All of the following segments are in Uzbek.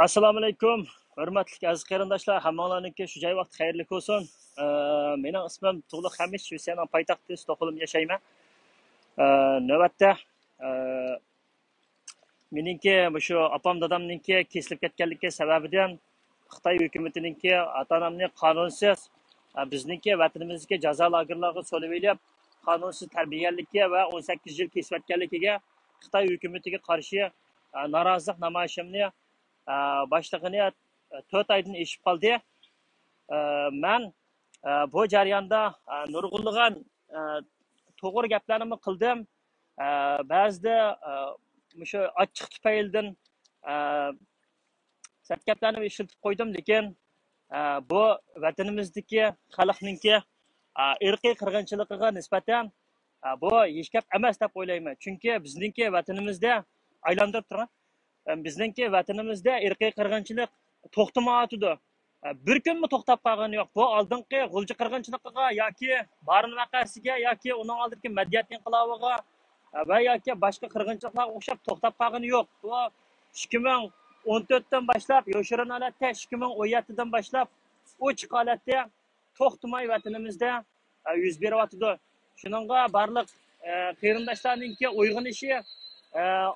Assalomu alaykum, hurmatli aziz qarindoshlar, hammanglarningki shu joy vaqt xayrli bo'lsin. Mening ismim Tug'liq Hamish, Rossiyaning poytaxti Stokgolmda yashayman. Navbatda meningki shu opam dadamningki kesilib ketganligi sababidan Xitoy hukumatiningki ota-onamni qonunsiz bizningki vatanimizga jazo lagerlariga solib elib, qonunsiz tarbiyalanlikka va 18 yil kesib o'tganligiga Xitoy hukumatiga qarshi norozilik namoyishimni başlığını 4 aydan eşip kaldı. Ben bu jarayonda nurg'unlagan to'g'ri gaplarni qildim. Ba'zida shu ochiq tufaylidan sart gaplarni ishlatib qo'ydim, lekin bu vatanimizdagi xalqningki irqiy qirg'inchiligiga nisbatan bu hech gap emas deb o'ylayman. Chunki bizningki vatanimizda aylantirib turgan bizningki vatanimizda irqiy qirg'inchilik to'xtamayotidi. Bir kunmi to'xtab qolgani yo'q. Bu oldingi g'ulji qirg'inchiligiga yoki Barin vaqasiga yoki uning oldingi madaniyat inqilobiga va yoki boshqa qirg'inchiliklarga o'xshab to'xtab qolgani yo'q. Bu 2014 dan boshlab yoshirin holatda 2017 dan boshlab ochiq holatda to'xtamay vatanimizda yuz beryotidi. Shuningga barliq qarindoshlarningki uyg'onishi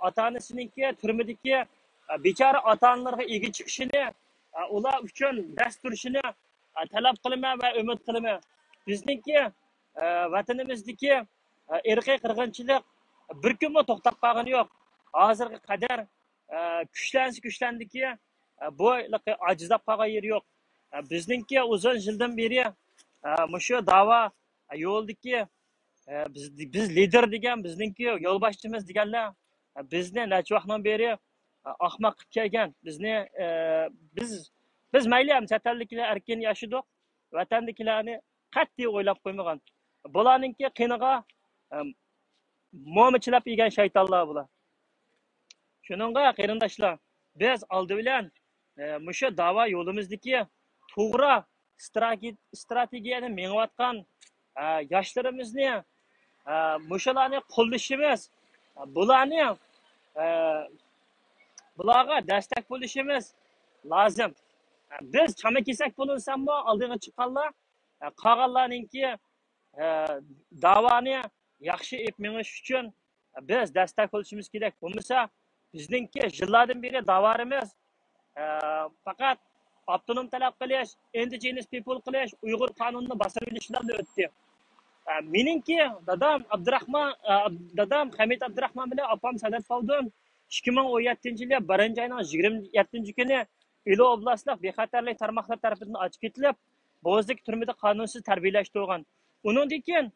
ota-onasininki turmadagi bechora ota-onalarga ega chiqishini ular uchun dast turishini talab qilaman va umid qilaman. Bizningki vatanimizdagi irqiy qirg'inchilik bir kunmi to'xtab qolgani yo'q. Hozirga qadar kuchlandiki bu ojizlab qolgan yeri yo'q. Bizningki uzun yildan beri shu da'vo yo'ldagi biz lider degan bizningki yo'lboshchimiz deganlar bizni necha vaqtdan beri ahmoq qilib kelgan. Bizni biz mayli ham chatalliklar erkin yashadik, vatandagilarni qat'iy o'ylab qo'ymagan. Bularningki qiniga mo'michilab yegan shaytonlar bular. Shuningga qarindoshlar, biz oldi bilan shu da'vo yo'limizdagi to'g'ri strategiyani mengayotgan yoshlarimizni mushalarni qo'llashimiz, bularga destek bo'lishimiz lozim. Biz chama kesak bo'linsammo oldiga chiqqanlar qolganlarningki da'voni yaxshi etmenish uchun biz destek bo'lishimiz kerak. Bo'lmasa bizningki yillardan beri da'vorimiz faqat avtonom talab qilish, indigenous people qilish, Uyg'ur qonunini bosib olishlardan o'tdi. Meningki dadam Hamid Abdurahmon bilan opam Sadat Favdun 2017 yili 1-oyning 27-kuni Ilo oblastlik bexatarlik tarmoqlar tarafidan ochib ketilib, Bo'zdagi turmada qonunsiz tarbiyalashtirilgan. Undan keyin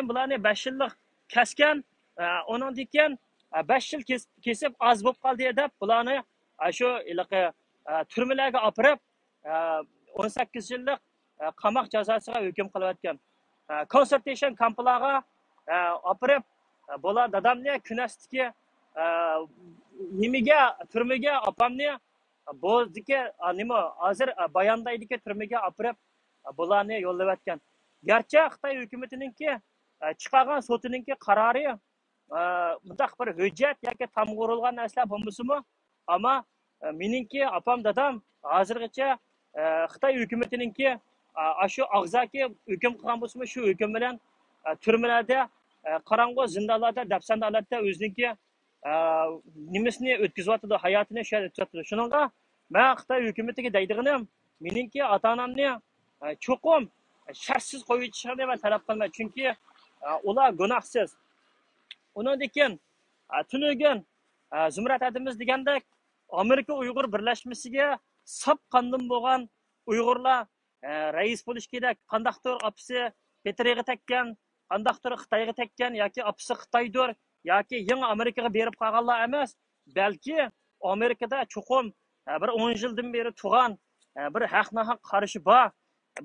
bularni 5 yillik kasgan, undan keyin 5 yil kesib oz bo'lib qoldi deb bularni shu turmalarga opirib 18 yillik qamoq jazosiga hukm qilayotgan. Concentration kamplarga opirib bular dadamni kunastiki nimaga turmaga opamni Bo'zdagi hozir bayondaydagi turmaga opirib bularni yo'llayotgan. Garchi Xitoy hukumatiningki chiqargan sotininki qarori bundaq bir hujjat yoki tamg'urilgan narsa bo'lmasimi, ammo meningki opam dadam hozirgacha Xitoy hukumatiningki shu og'zaki hukm qilgan bo'lsa, shu hukm bilan turmalarda, qorong'u zindonlarda, dafsandalarda o'ziniki nimasini o'tkazyapti, hayotini shu yerda o'tkazyapti. Shuningga men Xitoy hukumatiga deydiganim, meningki ota-onamni cho'qim shartsiz qo'yishini men talab qilmayman, chunki ular gunohsiz. Undan keyin tunugun Zumrat adimiz degandek Amerika Uyg'ur birlashmasiga sap qandim bo'lgan Uyg'urlar rais bo'lish kerak. Qandaqdir opisi Petriga tekkan, qandaqdir Xitoyga tekkan yoki opisi Xitoydir yoki yangi Amerikaga berib qolganlar emas, balki Amerikada cho'qim bir 10 yildan beri turgan bir haq-nahaq qarishi bor,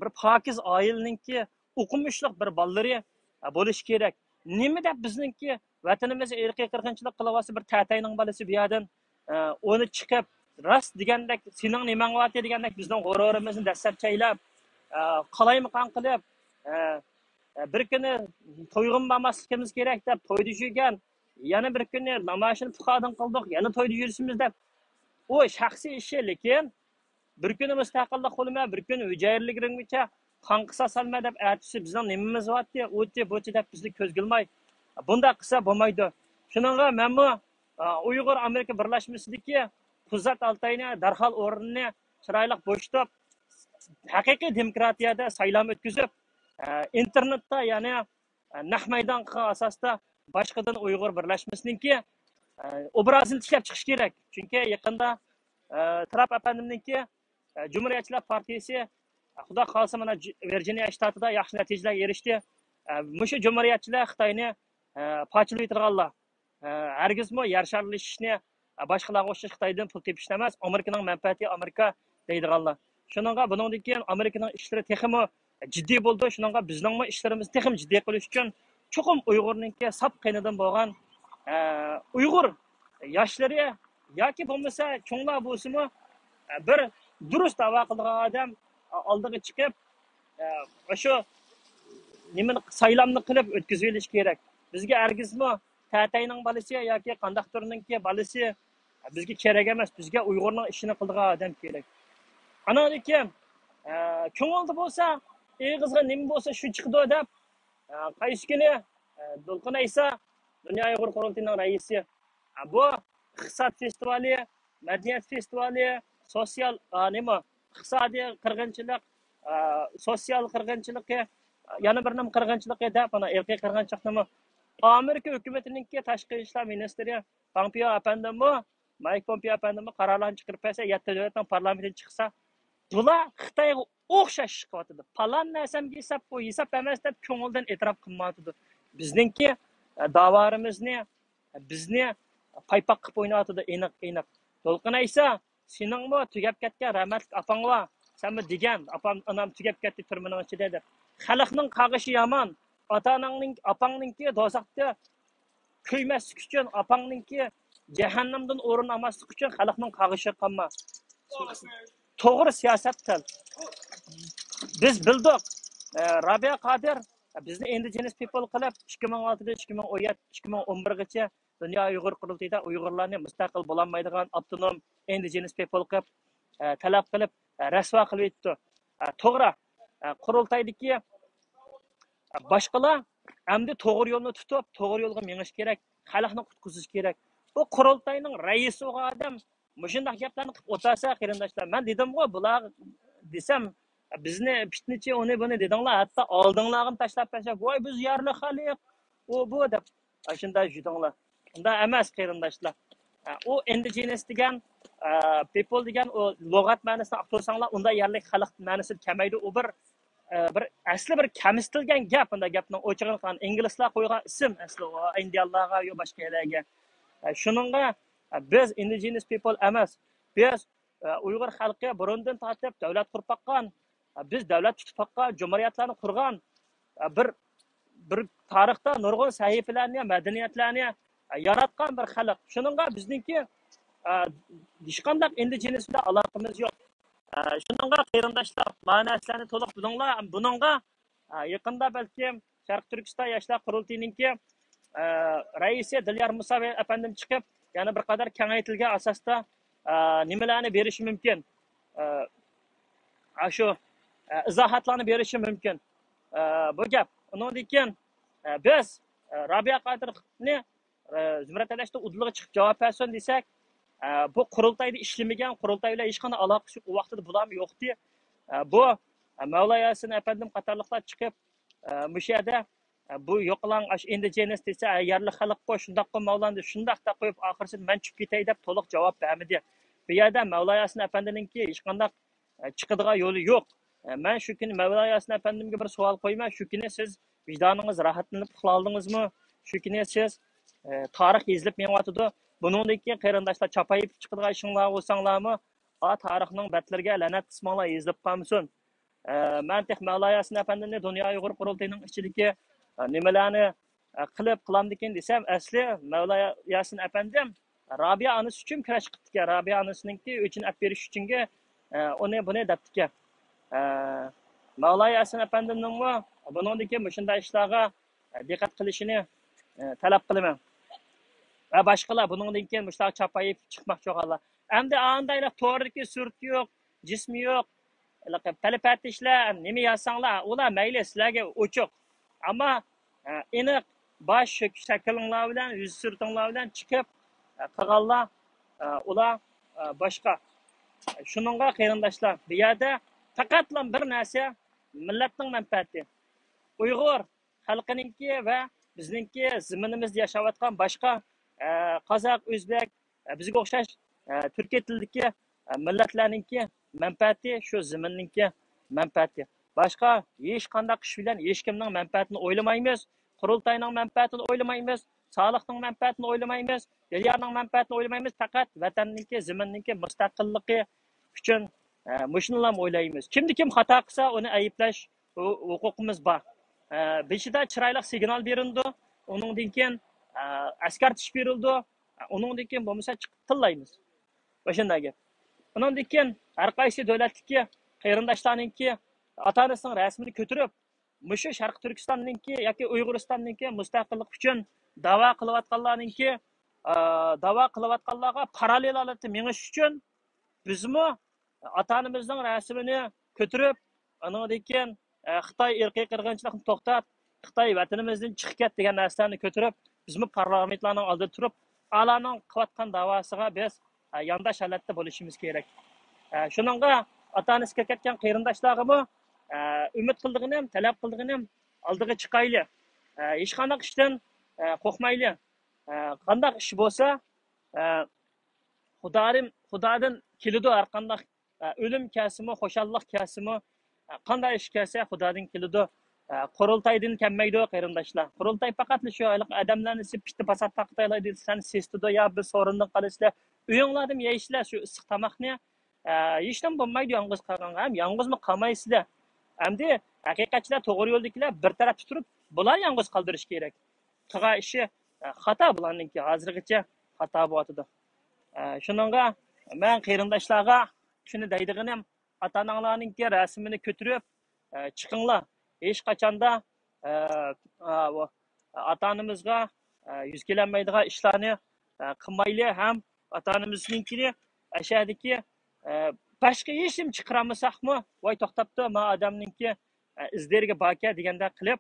bir pokiz oilaningki o'qimishli bir bolalari bo'lish kerak. Nima deb bizningki vatanimizga irqiy qirg'inchilik qilyapsa bir tatayning bolasi bu yerdan o'ni chiqib rost degandek sening nimang vaqti degandek bizning g'ururimizni dastlab chaylab qalaymiqon qilib bir kuni to'yg'in bo'lmasligimiz kerak deb to'yda yurgan yana bir kuni namoyishni fuqadan qildik, yana to'yda yurishimiz deb. O shaxsiy ishi, lekin bir kuni mustaqillik bo'lmay, bir kuni hujayirligingcha qanqisa salma deb aytishib, bizning nimamiz bo'tdi, o'tdi, bo'tdi deb bizni ko'z qilmay. Bunda qilsa bo'lmaydi. Shuningga menmi Uyg'ur Amerika birlashmasidagi Quzat Altayni darhol o'rnini chiroyli bo'shatib, haqiqiy demokratiyada saylam o'tkazib, internetda ya'ni naq maydon asosida boshqadan Uyg'ur birlashmasininki obrazini tishlab chiqish kerak. Chunki yaqinda Trump apandimniki Cumhuriyetçiler Partisi Xudo xolsa mana Virginia shtatida yaxshi natijalarga erishdi. Mushu Cumhuriyetçiler Xitoyni parchalab o'tirganlar. Hargizmi yer sharlashishni boshqalarga o'xshash Xitoydan pul tepishni emas, Amerikaning manfaati Amerika deydiganlar. Shuningga buningdan keyin Amerikaning ishlari texmi jiddiy bo'ldi. Shuningga bizning ishlarimiz texmi jiddiy qilish uchun cho'qim Uyg'urningki sap qiynidan bo'lgan Uyg'ur yoshlari yoki bo'lmasa cho'nglar bo'lsa-mu bir durust da'vo qilgan odam oldiga chiqib o'sha nimani saylamni qilib o'tkazib olish kerak. Bizga hargizmi tatayning bolasi yoki qandaqtirninki bolasi bizga kerak emas. Bizga Uyg'urning ishini qilgan odam kerak. Anadaki ko'ngilda bo'lsa, eg'izga nima bo'lsa shu chiqdi deb qaysi kuni Dolqin Aysa Dunyo Uyg'ur qurultiyining raisi bu iqtisod festivali, madaniyat festivali, sotsial nima iqtisodiy qirg'inchilik, sotsial qirg'inchilikka yana bir nim qirg'inchilikka deb mana irqiy qirg'inchilikni Amerika hukumatiningki tashqi ishlar ministri Pompeo apandimi, Mike Pompeo apandimi qarorlarni chiqarib bersa, 7 davlatning parlamentdan chiqsa, bular Xitoyga o'xshash chiqyapti. Falan narsamga hisob emas deb ko'ngildan e'tirof qilmayapti. Bizningki davarimizni bizni paypoq qilib o'ynayapti, aniq. To'lqin Aysa, seningmi tugab ketgan rahmatli opanglar, senmi degan opam onam tugab ketdi turmaning ichida deb. Xalqning qag'ishi yomon. Ota-onangning, opangninki do'zaxda kuymaslik uchun, opangninki jahannamdan o'rin olmaslik uchun xalqning qag'ishi qolma. To'g'ri siyosat qil. Biz bildik. Rabia Qodir bizni indigenous people qilib 2006dan 2011gacha Dunyo Uyg'ur qurultiyida Uyg'urlarni mustaqil bo'lolmaydigan avtonom indigenous people qilib talab qilib rasvo qilib o'tdi. To'g'ri. Qurultaydagi boshqalar endi to'g'ri yo'lni tutib, to'g'ri yo'lga menish kerak, xalqni qutqizish kerak. Bu qurultayning raisi bo'lgan odam mushundaq gaplarni qilib o'tarsa, qarindoshlar, men dedim-ku, bular desam bizni pitnichi uni buni dedinglar, hatto oldinglarni tashlab tashlab, voy biz yerli xalq, u bu deb shunday judinglar. Unda emas qarindoshlar. O indigenous degan people degan o lug'at ma'nosini aqto'rsanglar, unda yerli xalq ma'nosi kamaydi. U bir asli bir kamsitilgan gap, unda gapning o'chig'ini qilgan inglizlar qo'ygan ism asli indiyalarga yo boshqa yerlarga. Shuningga biz indigenous people emas. Biz Uyg'ur xalqi burundan tortib davlat qurib baqqan, biz davlat tutib baqqan, jumhuriyatlarni qurgan bir tarixda nurg'un sahifalarni, madaniyatlarni yaratgan bir xalq. Shuningga bizningki hech qanday indigenous bilan aloqamiz yo'q. Shuningga qarindoshlar, ma'nosini to'liq bilinglar. Buningga yaqinda balki Sharq Turkiston yoshlar qurultiyiningki raisi Dilyar Musavi apandim chiqib, yana bir qadar kengaytirilgan asosda nimalarni berishi mumkin. Shu izohatlarni berishi mumkin. Bu gap. Undan keyin biz Rabia Qodirni zumratalashda udliga chiqib javob bersin desak, bu qurultayda ishlamagan, qurultay bilan hech qanday aloqasi u vaqtida bularmi yo'qdi. Bu Mavla Yasin apandim qatorliqlar chiqib mushada bu yo'qlang indigenous desa yerli xalq qo'y shundoq qo'y Mavlanda shundoq da qo'yib oxirisi men chiqib ketay deb to'liq javob bermadi. Bu yerda Mavla Yasin apandininki hech qanday chiqadigan yo'li yo'q. Men shu kuni Mavla Yasin apandimga bir savol qo'yman. Shu kuni siz vijdoningiz rohatlanib uxladingizmi? Shu kuni siz tarix yozilib menyapti. Buningdan keyin qarindoshlar chapayib chiqadigan ishinglar bo'lsanglarmi, tarixning batlariga la'nat isminglar yozilib qolmasin. Men tek Mavla Yasin apandimni Dunyo Uyg'ur qurultiyining ichidagi nimalarni qilib qilamdikin desam, asli Mavla Yasin apandim Rabia onasi uchun kurash qildi. Rabia onasininki uchun olib berish uchunga uni buni debdi. Mavla Yasin apandimning buningdagi shunday ishlarga diqqat qilishini talab qilaman. va boshqalar buningdan keyin mushlar chapayib chiqmoqchi bo'lganlar. Endi andaylar to'g'ridagi surati yo'q, jismi yo'q, pala-pati ishlar, nima yazsanglar, ular mayli sizlarga ochiq. Ammo aniq bosh shaklinglar bilan, yuz surtinglar bilan chiqib qilganlar ular boshqa. Shuningga qarindoshlar, bu yerda faqatla bir narsa millatning manfaati. Uyg'ur xalqininki va bizningki ziminimizda yashayotgan boshqa qozoq, o'zbek, bizga o'xshash turkiy tildagi millatlarninki manfaati shu ziminninki manfaati. Boshqa hech qanday ish bilan hech kimning manfaatini o'ylamaymiz. Qurultayning manfaatini o'ylamaymiz. Sog'liqning manfaatini o'ylamaymiz. Ellarning manfaatini o'ylamaymiz. Faqat vatanninki, ziminninki mustaqilligi uchun mushunlarni o'ylaymiz. Kimni kim xato qilsa, uni ayiblash huquqimiz bor. Beshida chiroyli signal berildi. Uningdan keyin askartish berildi. Uningdan keyin bo'lmasa chiqib tillaymiz. O'shunday gap. Uningdan keyin har qaysi davlatniki qarindoshlarninki ota-onasining rasmini ko'tarib, mushu Sharq Turkistonninki yoki Uyg'uristonniki mustaqillik uchun da'vo qilayotganlarga parallel holatda menish uchun bizmi ota-onamizning rasmini ko'tarib, uningdan keyin Xitoy irqiy qirg'inchilikni to'xtat, Xitoy vatanimizdan chiqib ket degan narsalarni ko'tarib, bizmi parlamentlarning oldida turib, alarning qilayotgan da'vosiga biz yondosh holatda bo'lishimiz kerak. Shuningga ota-onasi ketgan qarindoshlarga umid qildiginim, talab qildiginim oldiga chiqayli. Hech qanday ishdan qo'rqmayli. Qanday ish bo'lsa, Xudodan keladi har qanday o'lim kasimi, xo'shallik kasimi, qanday ish kelsa Xudodan keladi. Qurultaydan kelmaydi qarindoshlar. Qurultay faqat shu odamlarni sipishti pasat taqtaylaydi, sen sestida yo bir so'rindan qolasizlar. Uyinglardan yeysizlar shu issiq tomoqni. Hechdan bo'lmaydi yolg'iz qolganga, ham yolg'izmi qolmaysizlar. Endi haqiqatchilar to'g'ri yo'ldagilar bir tarafda turib, bular yolg'iz qoldirish kerak. Qilgan ishi xato bularninki, hozirgacha xato bo'lyapti. Shuningga men qarindoshlarga shuni deydiganim, ota-onalarninki rasmini ko'tarib chiqinglar. Hech qachonda ota-onamizga yuz kelmaydigan ishlarni qilmayli, ham ota-onamizningkini ashadiki boshqa hech kim chiqarmasaqmi, voy to'xtabdi, men odamninki izlariga baka deganda qilib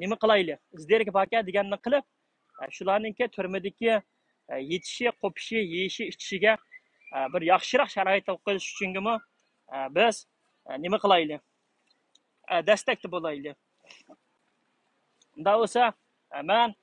nima qilayli? Izlariga baka deganni qilib, shularninki turmadagi yetishi, qo'pishi, yeyishi, ichishiga bir yaxshiroq sharoit qo'yish uchungimi biz nima qilayli? Destekli bo'layli. Unda bo'lsa, men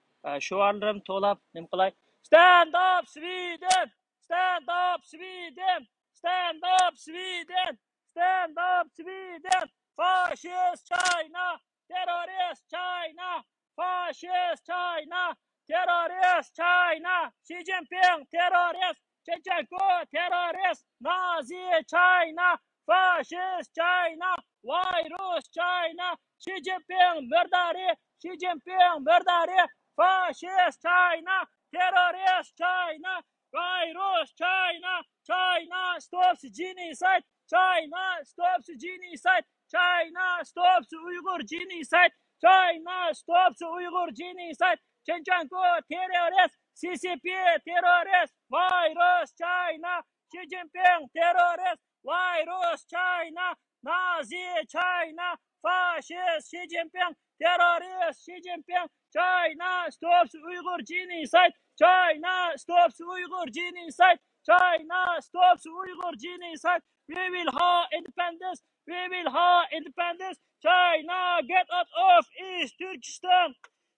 shuarlarim to'lab nima qilay? Stand up Sweden! Stand up Sweden! Stand up Sweden! Stand up Sweden! Fascist China! Terrorist China! Fascist China! Terrorist China! Xi Jinping terrorist! Chechenko terrorist! Nazi China! Fascist China! Virus China! Xi Jinping murdari! Xi Jinping murdari! Fascist China! Terrorist China! Virus China! China stops genocide! China stops genocide! China stops Uyghur genocide! China stops Uyghur genocide! Chechenko terrorist! CCP terrorist! Virus China! Xi Jinping terrorist! Virus China! Nazi China! Fascist Xi Jinping! Terrorist Xi Jinping! China stops Uyghur genocide! China stops Uyghur genocide! China stops Uyghur genocide! We will have independence! We will have independence! China get out of East Turkestan!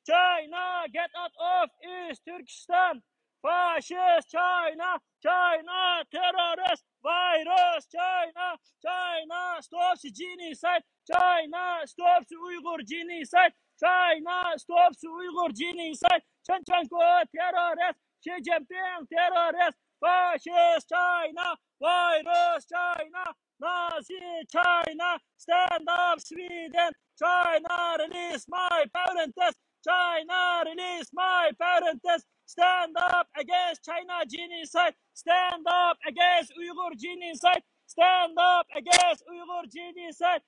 China get out of East Turkestan! Fascist China! China terrorist! Virus China! China stops genocide! China stops Uyghur genocide! China stops Uyghur genocide! Chechenko terrorist! Xi Jinping terrorist! Fascist China! Virus China! Nazi China! Stand up Sweden! China release my parents! China release my parents! Stand up against China genocide! Stand up against Uyghur genocide! Stand up against Uyghur genocide!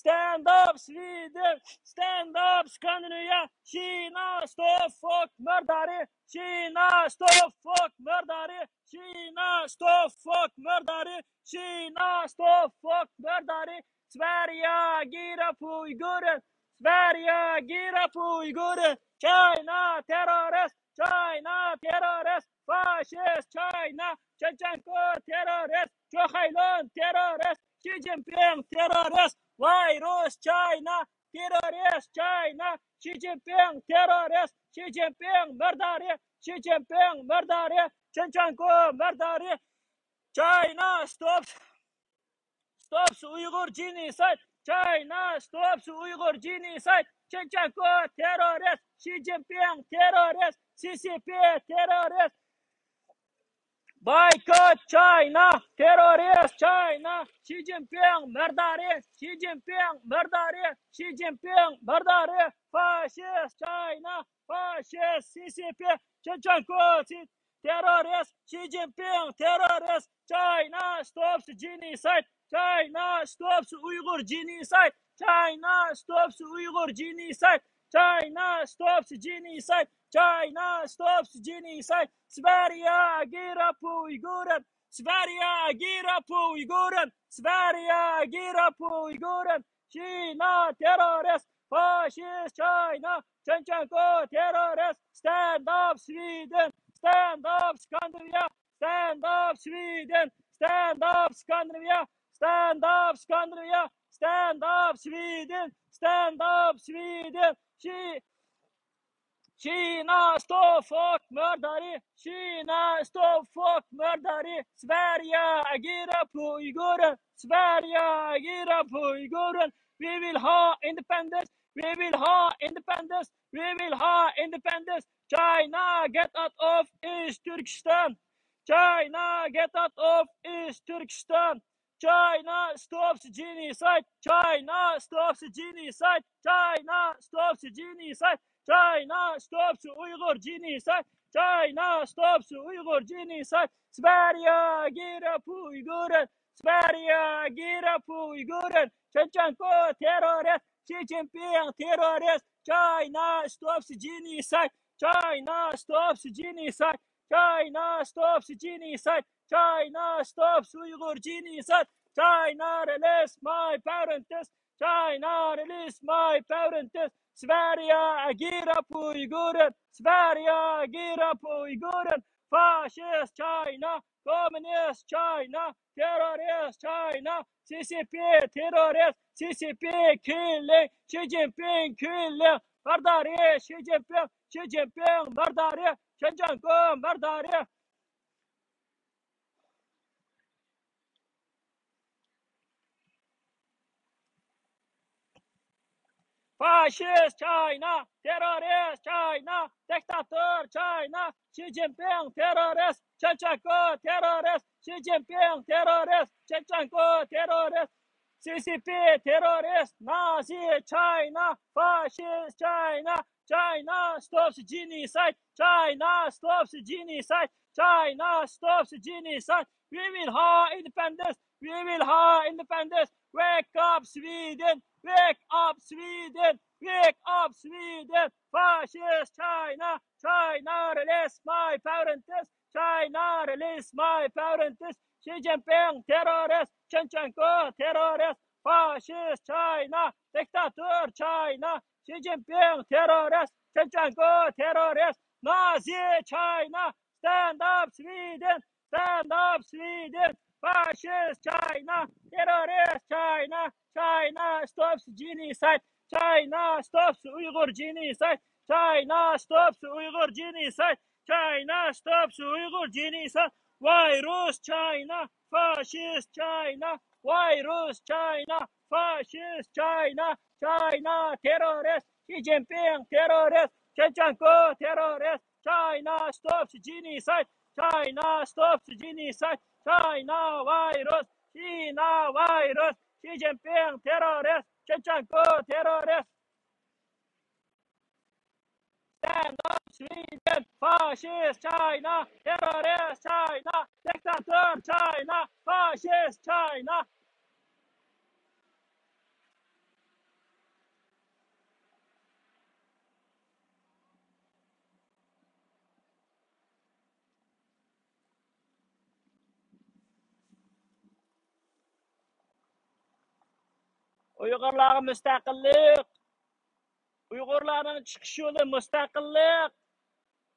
Stand up, Sweden. Stand up, Scandinavia. Kina, stop, fuck, mördare. Kina, stop, fuck, mördare. Kina, stop, fuck, mördare. Kina, stop, fuck, mördare. Sverige agerar på Uiguren. Sverige agerar på Uiguren. China, terrorist. China, terrorist. Fascist, China. Chechenko, terrorist. Chokhailon, terrorist. Xi Jinping, terrorist. Virus, China. Terrorist, China. Xi Jinping, terrorist. Xi Jinping, murderer. Xi Jinping, murderer. Chechenko, murderer. China, stops Uyghur genocide. China stops Uyghur genocide. Chechenko, terrorist. Xi Jinping, terrorist. CCP, terrorist. Boycott China, terrorist China, Xi Jinping, murderer, Xi Jinping, murderer, Xi Jinping, murderer, fascist China, fascist CCP, Chechenko, terrorist, Xi Jinping, terrorist, China stops genocide, China stops Uyghur genocide, China stops Uyghur genocide, China stops genocide, China stops genocide. Sverige agerar på Uiguren. Sverige agerar på Uiguren. Sverige agerar på Uiguren. Kina terrorist. Fascist China. Chechenko terrorist. Stand up Sweden. Stand up Scandinavia. Stand up Sweden. Stand up Scandinavia. Stand up Scandinavia. Stand up Sweden. Stand up Sweden. Kina, stop, fuck, mördare. Kina, stop, fuck, mördare. Sverige agerar på Uiguren. Sverige agerar på Uiguren. Vi vill ha independence. Vi vill ha independence. Vi vill ha independence. China, get out of East Turkestan. China, get out of East Turkestan. China stops genocide. China stops genocide. China stops genocide. China stops Uyghur genocide. China stops Uyghur genocide. Sverige agerar på Uiguren. Sverige agerar på Uiguren. Chechenko terrorist. Xi Jinping terrorist. China stops genocide. China stops genocide. China stops genocide. China stops Uyghur genocide. China release my parents. China release my parents. Sverige agerar på Uiguren. Sverige agerar på Uiguren. Fascist China. Kommunist China. Terrorist China. CCP terrorist. CCP killing. Xi Jinping killing. Murderer Xi Jinping. Xi Jinping murderer. Chechenko murderer. Fascist China, terrorist China, diktator China, Xi Jinping terrorist, Chechenko terrorist, Xi Jinping terrorist, Chechenko terrorist, CCP terrorist, Nazi China, fascist China, China stops genocide, China stops genocide, China stops genocide. We will have independence, we will have independence. Wake up Sweden, wake up Sweden, wake up Sweden. Fascist China, China release my parents, China release my parents. Xi Jinping terrorist, Chechenko terrorist, fascist China, dictator China, Xi Jinping terrorist, Chechenko terrorist, Nazi China, stand up Sweden, stand up Sweden, fascist China, terrorist China, China stops genocide, China stops Uyghur genocide, China stops Uyghur genocide, China stops Uyghur genocide. Virus China, fascist China, virus China, fascist China, China terrorist, Xi Jinping terrorist, Chechenko terrorist, China stops genocide, China stops genocide, China virus, China virus, Xi Jinping terrorist, Chechenko terrorist. Stand up Sweden, fascist China, terrorist China, dictator China, fascist China. Uyg'urlarga mustaqillik. Uyg'urlarning chiqish yo'li mustaqillik.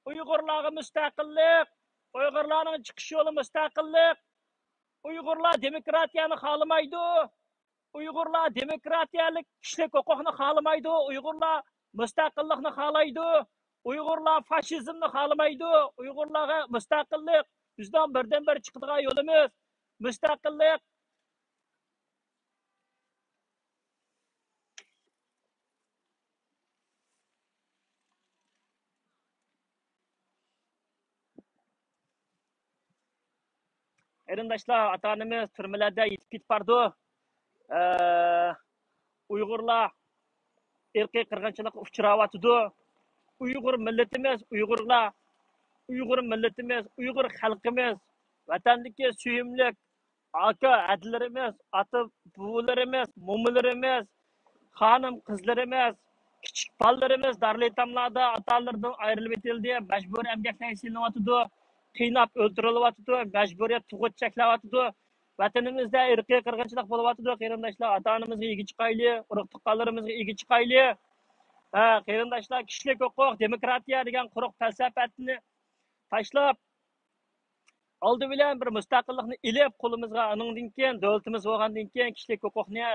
Uyg'urlarga mustaqillik. Uyg'urlarning chiqish yo'li mustaqillik. Uyg'urlar demokratiyani xohlamaydi. Uyg'urlar demokratiyalik kishilik huquqni xohlamaydi. Uyg'urlar mustaqillikni xohlaydi. Uyg'urlar fashizmni xohlamaydi. Uyg'urlarga mustaqillik. Bizdan birdan-bir chiqadigan yo'limiz mustaqillik. Qarindoshlar, ota-onamiz turmalarda yetib ketib bordi. Uyg'urlar irqiy qirg'inchilikqa uchrayotdi. Uyg'ur millatimiz, Uyg'urlar, Uyg'ur millatimiz, Uyg'ur xalqimiz, vatandagi suyimlik aka adlarimiz, ota buvilarimiz, mo'milarimiz, xonim qizlarimiz, kichik bolalarimiz darlitamlarda otalaridan ayrilib etildi, majburiy emgaklarga silinyotdi, qiynab o'ldirilyotdi, majburiyat tug'ut cheklaryotdi. Vatanimizda irqiy qirg'inchilik bo'lyotdi. Qarindoshlar, ota-onamizga ega chiqayli, urug' tuqqanlarimizga ega chiqayli. Qarindoshlar, kishilik huquq, demokratiya degan quruq falsafatni tashlab, oldi bilan bir mustaqillikni ilib qo'limizga, undan keyin davlatimiz bo'lgandan keyin kishilik huquqni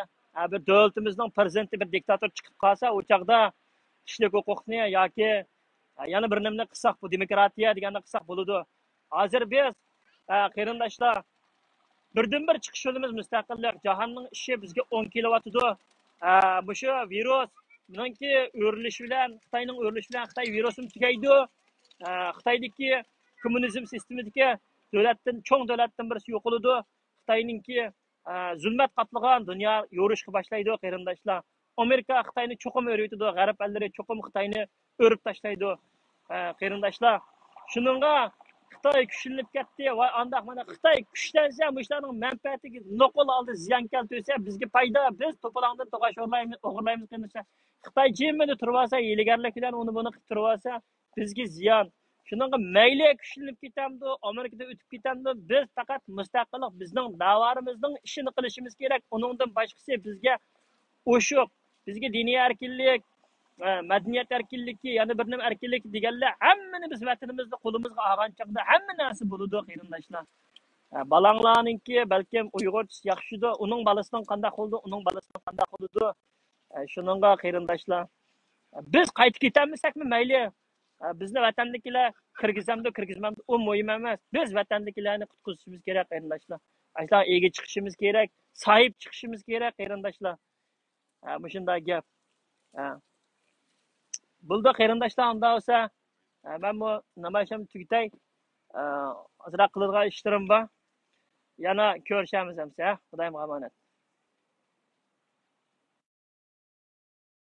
bir davlatimizning prezidenti bir diktator chiqib qolsa, u chaqda kishilik huquqni yoki yana bir nimani qilsak, bu demokratiya deganni qilsak bo'ladi. Hozir biz qarindoshlar birdan-bir chiqish yo'limiz mustaqillik. Jahonning ishi bizga 10 kelyotdi. Bu shu virus buningki o'rilishi bilan, Xitoyning o'rilishi bilan Xitoy virusini tugaydi. Xitoydagi kommunizm sistemadagi cho'ng davlatdan birisi yo'qoladi. Xitoyningki zulmat qatlagan dunyo yo'rishga boshlaydi qarindoshlar. Amerika Xitoyni cho'qim o'raydi, g'arb ellari cho'qim Xitoyni o'rib tashlaydi qarindoshlar. Shuningga Xitoy kuchlanib ketdi. Voy andaq mana Xitoy kuchlansa, mushlarning manfaatiga nuqul oldi ziyon keltirsa, bizga foyda. Biz to'polondan to'g'ash o'g'irlaymiz qarindoshlar. Xitoy jimini turib olsa, yiligarlik bilan uni buni qilib turib olsa, bizga ziyon. Shuningga mayli kuchlanib ketamdi, Amerikada o'tib ketamdi. Biz faqat mustaqillik bizning da'vorimizning ishini qilishimiz kerak. Uningdan boshqasi bizga o'shiq, bizga diniy erkinlik, madaniyat erkinligi, yana bir nima erkinlik deganlar hammani biz vatanimizda qo'limizga olgan chaqda hamma narsa bo'ladi qarindoshlar. Balanglarninki balkim Uyg'urcha yaxshidir, uning balasining qanday qildi, uning balasining qanday qildi. Shuningga qarindoshlar, biz qaytib ketamizakmi mayli, bizni vatandagilar kirgizmamdi, u muhim emas. Biz vatandagilarni qutqizishimiz kerak qarindoshlar. Ashlar ega chiqishimiz kerak, sahib chiqishimiz kerak qarindoshlar. Bu shunday gap. Bulda qarindoshlar, unda bo'lsa men bu namoyishimni tugatay. Hozir qiladigan ishlarim bor. Yana ko'rishamiz hamsa. Xudoyim omonat.